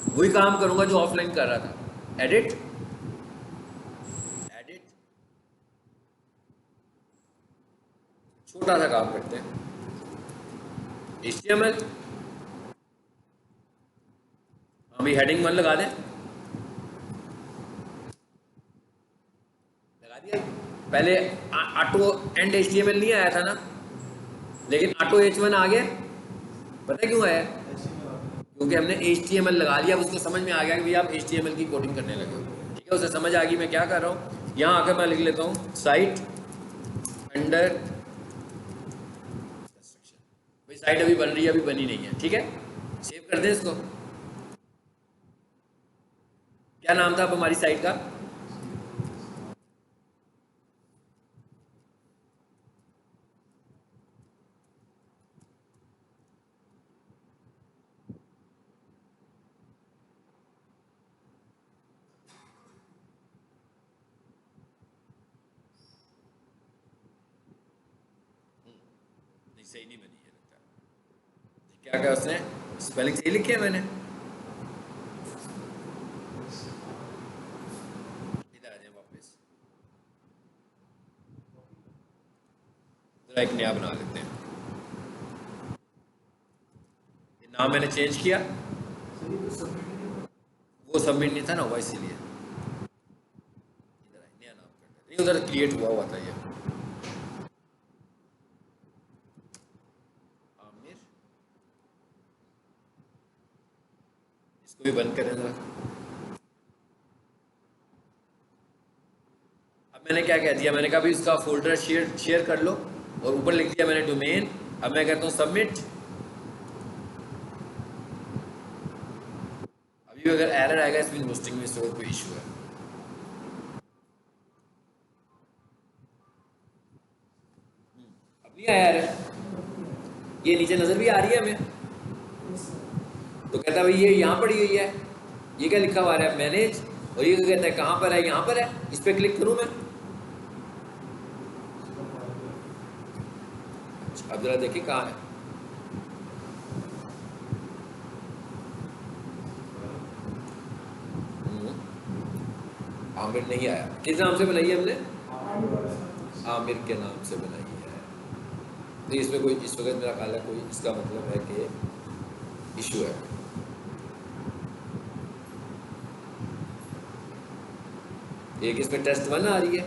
वही काम करूंगा जो ऑफलाइन कर रहा था। एडिट, छोटा सा काम करते हैं। HTML, अभी हेडिंग 1 लगा दें। लगा दिया। पहले ऑटो एंड HTML नहीं आया था ना, लेकिन ऑटो H1 आ गया। पता क्यों आया? क्योंकि हमने HTML लगा लिया। अब उसको समझ में आ गया कि भाई आप HTML की कोडिंग करने लगे हो। ठीक है, उसे समझ आ गई मैं क्या कर रहा हूँ। यहाँ आकर मैं लिख लेता हूँ साइट अंडर कंस्ट्रक्शन। भाई साइट अभी बन रही है, अभी बनी नहीं है। ठीक है, सेव कर दें इसको। क्या नाम था अब हमारी साइट का? सही नहीं बनी है लगता। क्या क्या उसने स्पेलिंग सही लिखी है मैंने? इधर आ जाए वापस, जरा एक नया बना लेते हैं। ये नाम मैंने चेंज किया, वो सबमिट नहीं था ना, हुआ इसीलिए। इधर नया नाम करते हैं। नहीं, उधर क्रिएट हुआ था ये। इसको भी बंद करें जरा। अब मैंने क्या कह दिया? मैंने कहा भी इसका फोल्डर शेयर कर लो, और ऊपर लिख दिया मैंने डोमेन। अब मैं कहता हूँ सबमिट। अभी भी अगर एरर आएगा इसमें होस्टिंग में इसको कोई इशू है। अब नहीं आया एरर, ये नीचे नजर भी आ रही है हमें। तो कहता है भाई ये यहाँ पड़ी हुई है, ये क्या लिखा हुआ है? मैनेज। और ये कहता है कहाँ पर है? यहाँ पर है। इस पर क्लिक करूँ मैं? अब जरा देखिए कहाँ है। आमिर नहीं आया। किस नाम से बनाई है हमने? आमिर के नाम से बनाई है। तो इसमें कोई इस वक्त मेरा ख्याल है कोई इसका मतलब है कि इशू है। एक इसमें टेस्ट 1 आ रही है।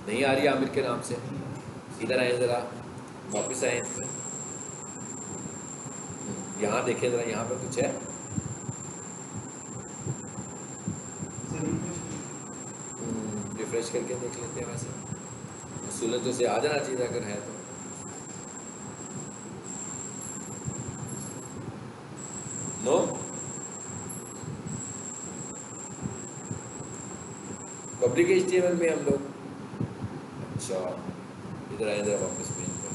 नहीं आ रही है आमिर के नाम से। इधर आए जरा, वापस आए इसमें। यहाँ देखें जरा, यहाँ पर कुछ है? रिफ्रेश करके देख लेते हैं। वैसे सूरज तो से आ जाना चाहिए अगर है तो। नो, पब्लिक HTML में हम लोग। अच्छा, इधर आए जरा वापस पेज पर।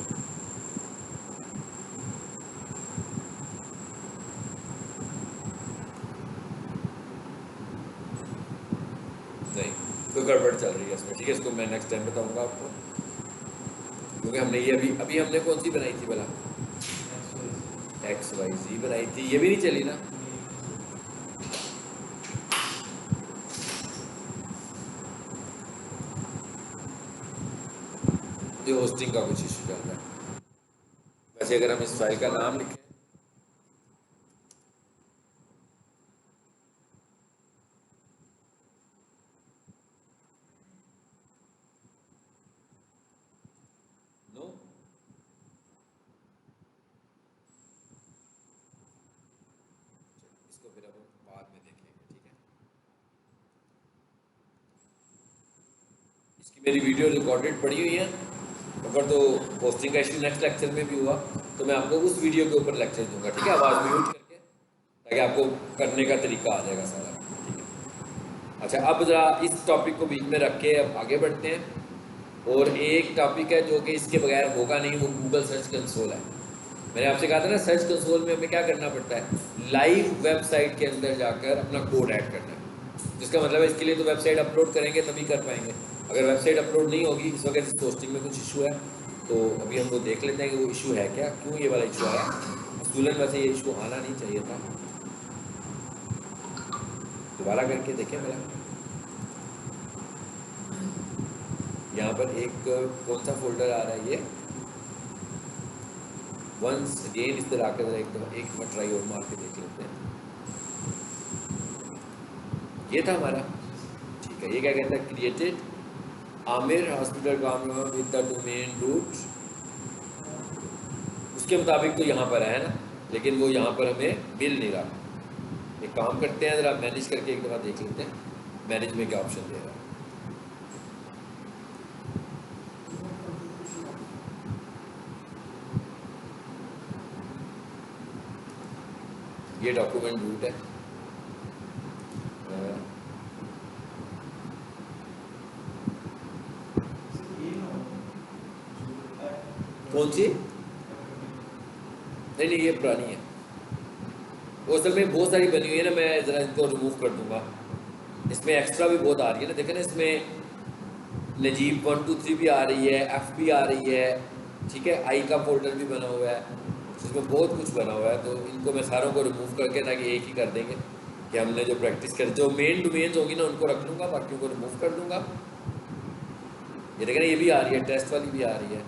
तो गड़बड़ चल रही है इसमें, ठीक है। इसको मैं नेक्स्ट टाइम बताऊंगा आपको, क्योंकि हमने ये अभी हमने कौन सी बनाई थी भला, XYZ बनाई थी, ये भी नहीं चली ना। ये होस्टिंग का कुछ इशू चल रहा है। वैसे अगर हम इस फाइल का नाम लिखें, नो, इसको फिर अब बाद में देखेंगे, ठीक है। इसकी मेरी वीडियो रिकॉर्डेड पड़ी हुई है, अगर तो पोस्टिंग का इशू नेक्स्ट लेक्चर में भी हुआ तो मैं आपको उस वीडियो के ऊपर लेक्चर दूंगा, ठीक है, आवाज़ म्यूट करके, ताकि आपको करने का तरीका आ जाएगा सारा, ठीक है। अच्छा, अब ज़रा इस टॉपिक को बीच में रख के अब आगे बढ़ते हैं। और एक टॉपिक है जो कि इसके बगैर होगा नहीं, वो गूगल सर्च कंसोल है। मैंने आपसे कहा था ना, सर्च कंसोल में हमें क्या करना पड़ता है, लाइव वेबसाइट के अंदर जाकर अपना कोड ऐड करना है। जिसका मतलब है इसके लिए तो वेबसाइट अपलोड करेंगे तभी कर पाएंगे। अगर वेबसाइट अपलोड नहीं होगी, इस वक्त इस पोस्टिंग में कुछ इशू है, तो अभी हम वो देख लेते हैं कि वो इशू है क्या, क्यों ये वाला इशू आया। असूलन वैसे ये इशू आना नहीं चाहिए था, दोबारा करके देखें मेरा। यहाँ पर एक कौन सा फोल्डर आ रहा है, ये वंस अगेन इस तरह आकर एक बार ट्राई और मार के देख लेते हैं। ये था हमारा, ठीक है। ये क्या कहता है, क्रिएटेड आमिर हॉस्पिटल गांव विद द डोमेन रूट, उसके मुताबिक तो यहाँ पर है ना, लेकिन वो यहाँ पर हमें मिल नहीं रहा। एक काम करते हैं, ज़रा मैनेज करके एक दफ़ा देख लेते हैं मैनेज में क्या ऑप्शन दे रहा है। ये डॉक्यूमेंट रूट है, कौन सी, नहीं ये पुरानी है। वो असल में बहुत सारी बनी हुई है ना, मैं ज़रा इनको रिमूव कर दूंगा। इसमें एक्स्ट्रा भी बहुत आ रही है ना, देखें ना, इसमें नजीब 1 2 3 भी आ रही है, F भी आ रही है, ठीक है, आई का फोल्डर भी बना हुआ है, इसमें बहुत कुछ बना हुआ है। तो इनको मैं सारों को रिमूव करके, ताकि एक ही कर देंगे कि हमने जो प्रैक्टिस करी, जो मेन डोमेन्स होगी ना उनको रख लूँगा, बाकी को रिमूव कर दूँगा। ये देखें ना, ये भी आ रही है, टेस्ट वाली भी आ रही है।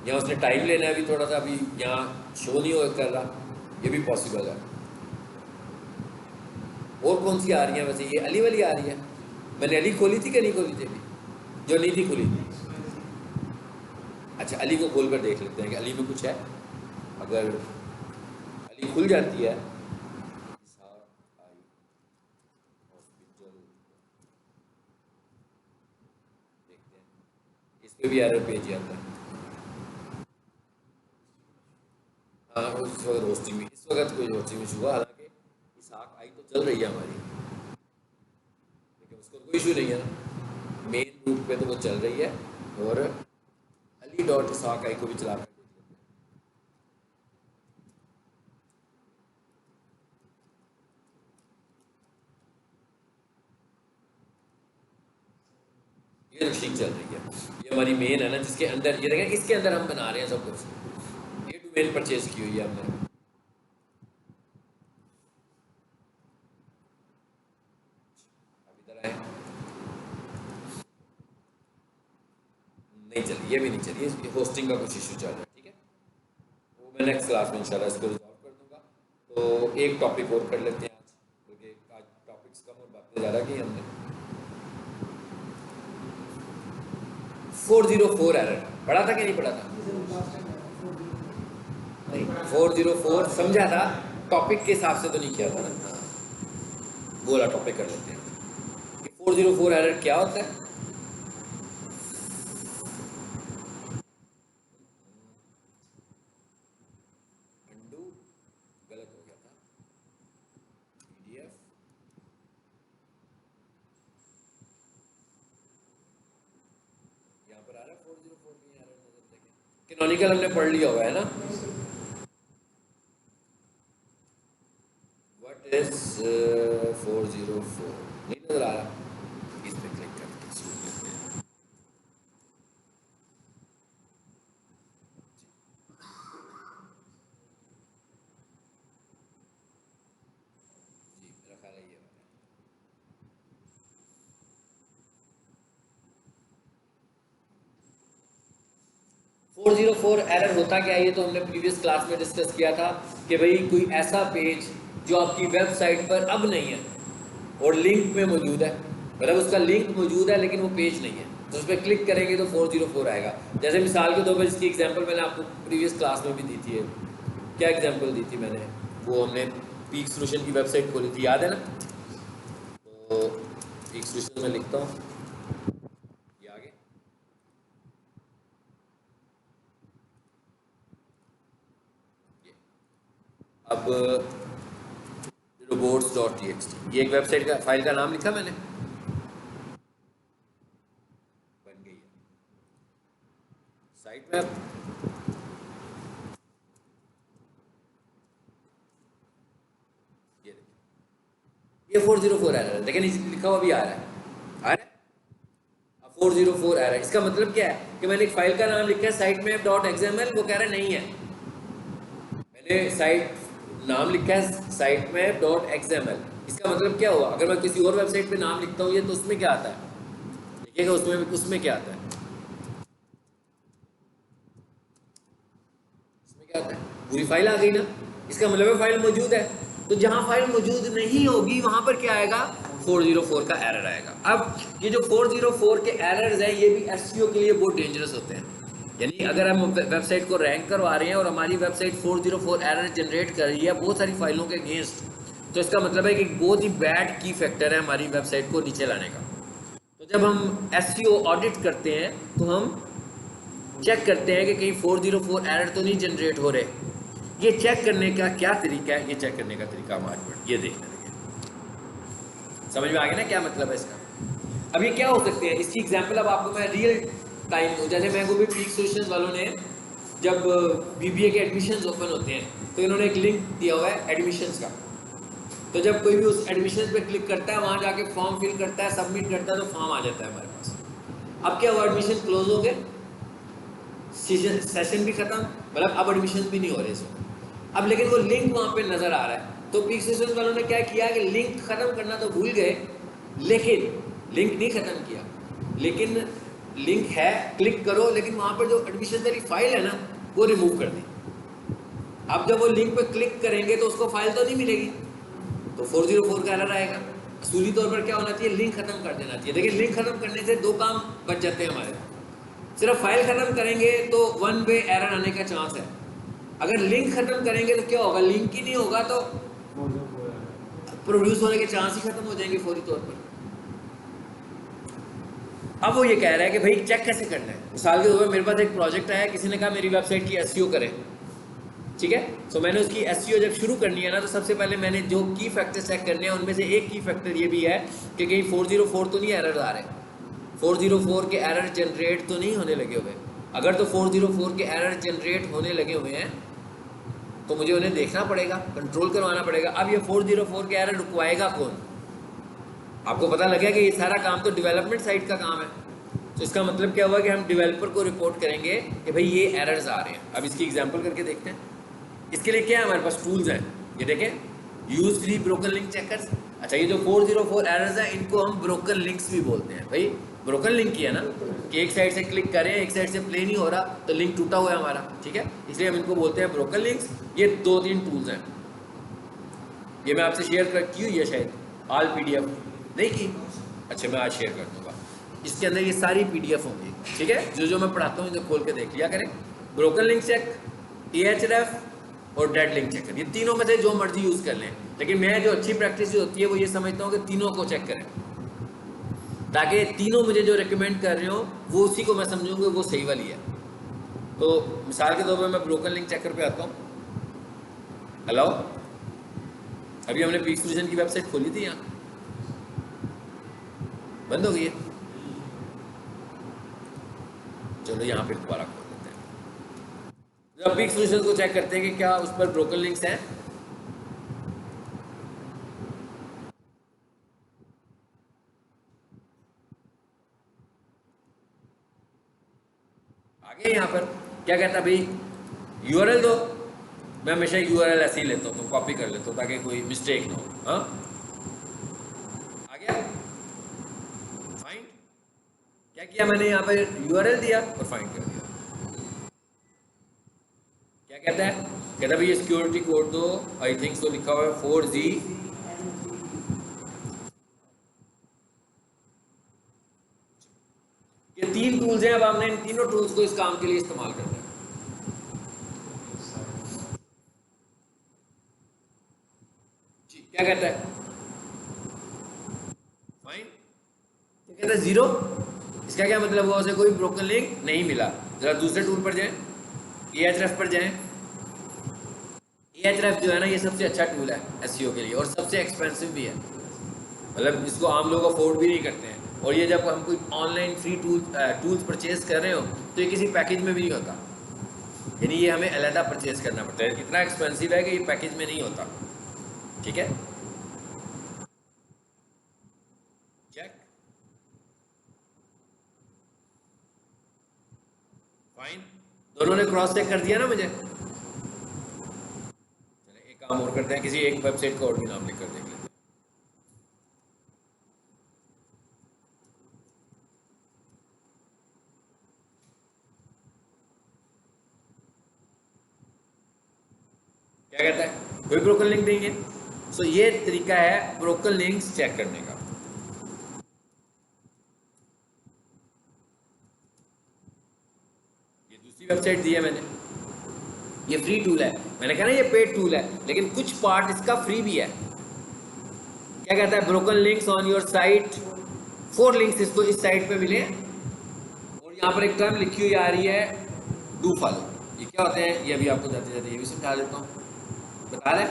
यहाँ उसने टाइम लेना है अभी थोड़ा सा, अभी यहाँ शो नहीं हो कर रहा, ये भी पॉसिबल है। और कौन सी आ रही है, वैसे ये अली वाली आ रही है। मैंने अली खोली थी कि नहीं खोली थी अभी, जो नहीं थी खुली थी। अच्छा, अली को खोल कर देख लेते हैं कि अली में कुछ है। अगर अली खुल जाती है, देखते हैं, इस पर भी एरर पेज आता है। हाँ, उस वक्त होस्टिंग में, इस वक्त कोई होस्टिंग में हुआ, हालांकि इसहाक आई तो चल रही है हमारी, लेकिन उसको कोई इशू नहीं है ना, मेन रूट पे तो वो चल रही है। और अली डॉट इसहाक आई को भी चला कर देख लेते हैं। ये ठीक चल रही है, ये हमारी मेन है ना, जिसके अंदर ये देखें, इसके अंदर हम बना रहे हैं सब कुछ। ये डोमेन परचेज की हुई है हमने, अब इधर आए, नहीं चली, ये भी नहीं चली, इसकी होस्टिंग का कुछ इशू चल रहा है, ठीक है। वो मैं नेक्स्ट क्लास में इंशाल्लाह इसको रिजॉल्व कर दूंगा। तो एक टॉपिक और कर लेते हैं आज, क्योंकि आज टॉपिक्स कम और बातें ज़्यादा की हमने। 404 एरर पढ़ा था कि नहीं पढ़ा था? नहीं, 404 समझा था, टॉपिक के हिसाब से तो नहीं किया था ना। वो वाला टॉपिक कर लेते हैं कि 404 एरर क्या होता है। अंडू गलत हो गया था, PDF यहाँ पर आ रहा है 404 की एरर, नजर देखें। कैनोनिकल हमने पढ़ लिया हुआ है ना, व्हाट इज 404 नहीं नजर आ रहा, इस पे क्लिक करते हैं। 404 एरर होता क्या है, ये तो हमने प्रीवियस क्लास में डिस्कस किया था कि भाई कोई ऐसा पेज जो आपकी वेबसाइट पर अब नहीं है और लिंक में मौजूद है, मतलब उसका लिंक मौजूद है लेकिन वो पेज नहीं है, तो उस पर क्लिक करेंगे तो 404 आएगा। जैसे मिसाल के तौर पर इसकी एग्जांपल मैंने आपको प्रीवियस क्लास में भी दी थी। क्या एग्जांपल दी थी मैंने, वो हमने पीक सोल्यूशन की वेबसाइट खोली थी, याद है ना? तो पीक सोल्यूशन में लिखता हूँ ये आगे, अब robots.txt, ये एक वेबसाइट का फाइल का नाम लिखा मैंने, बन गई है साइट मैप। ये 404 एरर है, लेकिन लिखा हुआ भी आ रहा है, आ रहा है। अब 404 एरर, इसका मतलब क्या है कि मैंने एक फाइल का नाम लिखा है साइट मैप डॉट एक्सएमएल, वो कह रहा है नहीं है। मैंने साइट नाम लिखा है साइट मैप डॉट एक्सएमएल, इसका मतलब क्या हुआ? अगर मैं किसी और वेबसाइट पे नाम लिखता हूँ ये, तो उसमें क्या आता है? देखिएगा उसमें क्या आता है, उसमें क्या आता है? पूरी फाइल आ गई ना, इसका मतलब है फाइल मौजूद है। तो जहां फाइल मौजूद नहीं होगी वहां पर क्या आएगा? 404 का एरर आएगा। अब ये जो 404 के एरर्स हैं ये भी एसईओ के लिए बहुत डेंजरस होते हैं। यानी अगर हम वेबसाइट को रैंक करवा रहे हैं और हमारी वेबसाइट 404 एरर जनरेट कर रही है बहुत सारी फाइलों के अगेंस्ट, तो इसका मतलब है कि बहुत ही बैड की फैक्टर है हमारी वेबसाइट को नीचे लाने का। तो जब हम एसईओ ऑडिट करते हैं तो हम चेक करते हैं कि कहीं 404 एरर तो नहीं जनरेट हो रहे। ये चेक करने का क्या तरीका है, ये चेक करने का तरीका हम आज ये देखने लगे। समझ में आ गया ना क्या मतलब है इसका? अब ये क्या हो सकते हैं, इसकी एग्जांपल अब आपको मैं रियल टाइम दूं। जैसे मैं को भी पीक सॉल्यूशंस वालों ने जब बीबीए के एडमिशन्स ओपन होते हैं तो इन्होंने एक लिंक दिया हुआ है एडमिशन्स का। तो जब कोई भी उस एडमिशन पे क्लिक करता है, वहां जाके फॉर्म फिल करता है, सबमिट करता है, तो फॉर्म आ जाता है हमारे पास। अब क्या हुआ, एडमिशन क्लोज हो गए, सेशन भी खत्म, मतलब अब एडमिशन भी नहीं हो रहे इसमें। अब लेकिन वो लिंक वहां पे नजर आ रहा है। तो पीक सेशन वालों ने क्या किया कि लिंक खत्म करना तो भूल गए, लेकिन लिंक नहीं खत्म किया, लेकिन लिंक है, क्लिक करो, लेकिन वहां पर जो एडमिशन वाली फाइल है ना वो रिमूव कर दी। अब जब वो लिंक पे क्लिक करेंगे तो उसको फाइल तो नहीं मिलेगी, तो 404 का एरर आएगा। असूली तौर पर क्या होना चाहिए, लिंक खत्म कर देना चाहिए। लेकिन लिंक खत्म करने से दो काम बच जाते हैं हमारे। सिर्फ फाइल खत्म करेंगे तो वन वे एरर आने का चांस है। अगर लिंक खत्म करेंगे तो क्या होगा, लिंक ही नहीं होगा तो प्रोड्यूस होने के चांस ही खत्म हो जाएंगे फौरी तौर पर। अब वो ये कह रहा है कि भाई चेक कैसे करना है। मिसाल के तौर पर मेरे पास एक प्रोजेक्ट आया, किसी ने कहा मेरी वेबसाइट की एसईओ करें, ठीक है। तो मैंने उसकी एसईओ जब शुरू करनी है ना, तो सबसे पहले मैंने जो की फैक्टर चेक करने हैं उनमें से एक की फैक्टर ये भी है कि कहीं 404 तो नहीं एरर आ रहे, 404 के एरर जनरेट तो नहीं होने लगे हुए। अगर तो 404 के एरर जनरेट होने लगे हुए हैं तो मुझे उन्हें देखना पड़ेगा, कंट्रोल करवाना पड़ेगा। अब ये 404 के एरर रुकवाएगा कौन? आपको पता लगेगा कि ये सारा काम तो डेवलपमेंट साइड का काम है। तो इसका मतलब क्या हुआ कि हम डेवलपर को रिपोर्ट करेंगे कि भाई ये एरर्स आ रहे हैं। अब इसकी एग्जांपल करके देखते हैं। इसके लिए क्या है, हमारे पास टूल्स हैं, ये देखें, use free broken link checkers. अच्छा, ये जो 404 एरर्स हैं इनको हम ब्रोकन लिंक्स भी बोलते हैं। भाई ब्रोकन लिंक किया ना कि एक साइड से क्लिक करें, एक साइड से प्ले नहीं हो रहा, तो लिंक टूटा हुआ है हमारा, ठीक है, इसलिए हम इनको बोलते हैं ब्रोकन लिंक्स। ये 2-3 टूल्स हैं, ये मैं आपसे शेयर कर की हुई है शायद, ऑल पीडीएफ नहीं की? अच्छा, मैं आज शेयर कर दूंगा। इसके अंदर ये सारी पीडीएफ होंगी, ठीक है, जो जो मैं पढ़ाता हूँ इनको खोल के देख लिया करें। ब्रोकन लिंक चेक, एएचआरएफ और डेड लिंक चेकर, ये तीनों में से जो मर्जी यूज कर लें, लेकिन मैं जो अच्छी प्रैक्टिस होती है वो ये समझता हूँ कि तीनों को चेक करें, ताकि तीनों मुझे जो रिकमेंड कर रहे हो वो उसी को मैं समझूंगा वो सही वाली है। तो मिसाल के तौर पर मैं ब्रोकन लिंक चेकर पे आता हूँ। हेलो, अभी हमने पीक सोल्यूशन की वेबसाइट खोली थी, यहाँ बंद हो गई है। चलो यहाँ पे दोबारा खोल लेते हैं। जब पीक सोल्यूशन को चेक करते हैं कि क्या उस पर ब्रोकन लिंक्स हैं। आगे यहाँ पर क्या कहता है भाई, यूआरएल दो। मैं हमेशा यूआरएल ऐसे ही लेता हूँ, तो कॉपी कर लेता हूँ ताकि कोई मिस्टेक ना हो। हाँ, आ गया फाइंड, क्या किया मैंने यहाँ पर यूआरएल दिया और फाइंड कर दिया। कहता है? कहता है भैया सिक्योरिटी कोड दो, आई थिंक सो लिखा हुआ है 4G। ये 3 टूल्स हैं, अब हमने इन तीनों टूल्स को इस काम के लिए इस्तेमाल करना है। जी क्या कहता है? फाइन। क्या कहता है? 0। इसका क्या मतलब हुआ? उसे कोई ब्रोकन लिंक नहीं मिला। जरा दूसरे टूल पर जाएं, Ahref पर जाएं। Ahref जो है ना, ये सबसे अच्छा टूल है SEO के लिए और सबसे एक्सपेंसिव भी है, मतलब इसको आम लोग अफोर्ड भी नहीं करते हैं। और ये जब हम कोई ऑनलाइन फ्री टूल्स परचेज कर रहे हो तो ये किसी पैकेज में भी नहीं होता, यानी ये हमें अलहदा परचेज करना पड़ता है। इतना एक्सपेंसिव है कि ये पैकेज में नहीं होता। ठीक है, चेक। फाइन, दोनों ने क्रॉस चेक कर दिया ना मुझे। चलिए एक काम और करते हैं, किसी एक वेबसाइट का और भी नाम लिखकर देख लेते हैं। क्या कहता है? कोई ब्रोकन लिंक देंगे। सो ये तरीका है ब्रोकन लिंक्स चेक करने का। ये दूसरी वेबसाइट दी है मैंने, ये फ्री टूल है। मैंने कहा ना ये पेड टूल है, लेकिन कुछ पार्ट इसका फ्री भी है। क्या कहता है? Broken links on your site, 4 links इसको इस साइट पे मिले। और यहाँ पर एक टर्म लिखी हुई आ रही है, डू फॉलो। ये क्या होते हैं ये अभी आपको जाते जाते ये भी समझा देता हूँ। बता रहे,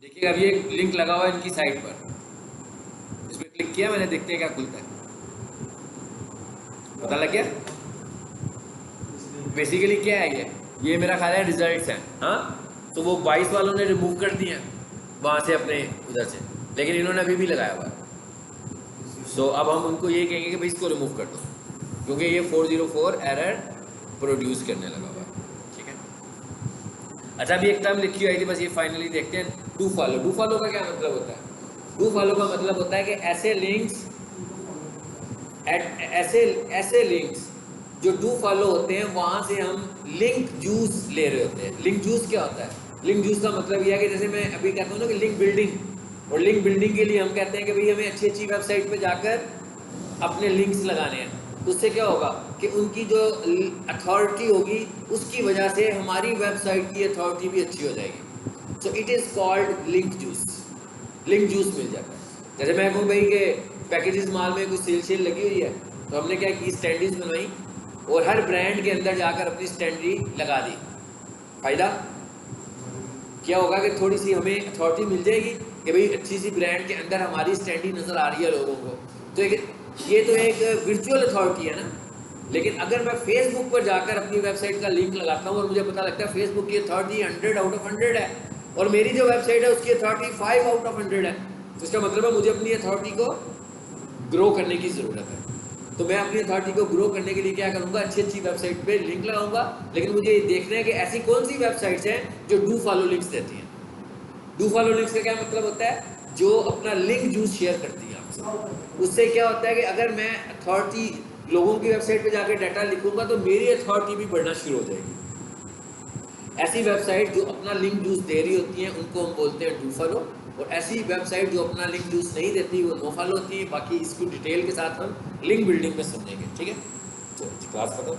देखिएगा अभी एक लिंक लगा हुआ है इनकी साइट पर, इस पर क्लिक किया मैंने, देखते हैं क्या खुलता है। पता लग गया? बेसिकली क्या है ये मेरा ख्याल है रिजल्ट्स हैं। हाँ, तो वो 22 वालों ने रिमूव कर दिए हैं वहाँ से अपने उधर से, लेकिन इन्होंने अभी भी लगाया हुआ है। सो अब हम उनको ये कहेंगे कि भाई इसको रिमूव कर दो, क्योंकि ये 404 एरर प्रोड्यूस करने लगा हुआ है। ठीक है, अच्छा अभी एक टर्म लिखी हुई थी, बस ये फाइनली देखते हैं। डू फॉलो, डू फॉलो का क्या मतलब होता है? डू फॉलो का मतलब होता है कि ऐसे लिंक्स ऐसे लिंक्स जो डू फॉलो होते हैं वहाँ से हम लिंक जूस ले रहे होते हैं। लिंक जूस क्या होता है? लिंक जूस का मतलब यह है कि जैसे मैं अभी कहता हूँ ना कि लिंक बिल्डिंग, और लिंक बिल्डिंग के लिए हम कहते हैं कि भाई हमें अच्छी अच्छी वेबसाइट पे जाकर अपने लिंक्स लगाने हैं। तो उससे क्या होगा कि उनकी जो अथॉरिटी होगी उसकी वजह से हमारी वेबसाइट की अथॉरिटी भी अच्छी हो जाएगी। So it is called link juice. Link juice मिल जाता है। जैसे मैं कहूँ भाई कि पैकेजेस माल में कुछ सेल लगी हुई है, तो हमने क्या की, स्टैंडीज बनवाई और हर ब्रांड के अंदर जाकर अपनी स्टैंडरी लगा दी। फायदा क्या होगा कि थोड़ी सी हमें अथॉरिटी मिल जाएगी कि भाई अच्छी सी ब्रांड के अंदर हमारी स्टैंडरी नज़र आ रही है लोगों को। तो ये तो एक वर्चुअल अथॉरिटी है ना। लेकिन अगर मैं फेसबुक पर जाकर अपनी वेबसाइट का लिंक लगाता हूँ और मुझे पता लगता है फेसबुक की अथॉरिटी 100 आउट ऑफ 100 है और मेरी जो वेबसाइट है उसकी अथॉरिटी 5 आउट ऑफ 100 है, तो इसका मतलब है मुझे अपनी अथॉरिटी को ग्रो करने की ज़रूरत है। तो मैं अपनी अथॉरिटी को ग्रो करने के लिए क्या करूँगा, अच्छी अच्छी वेबसाइट पे लिंक लगाऊंगा। लेकिन मुझे ये देखना है कि ऐसी कौन सी वेबसाइट्स हैं जो डू फॉलो लिंक्स देती हैं। डू फॉलो लिंक्स का क्या मतलब होता है? जो अपना लिंक जूस शेयर करती है आपसे। उससे क्या होता है कि अगर मैं अथॉरिटी लोगों की वेबसाइट पे जाकर डाटा लिखूंगा तो मेरी अथॉरिटी भी बढ़ना शुरू हो जाएगी। ऐसी वेबसाइट जो अपना लिंक जूस दे रही होती हैं उनको हम बोलते हैं डू फॉलो, और ऐसी वेबसाइट जो अपना लिंक जूस नहीं देती वो नो फॉलो होती है। बाकी इसको डिटेल के साथ हम लिंक बिल्डिंग में समझेंगे। ठीक है, तो क्लास खत्म।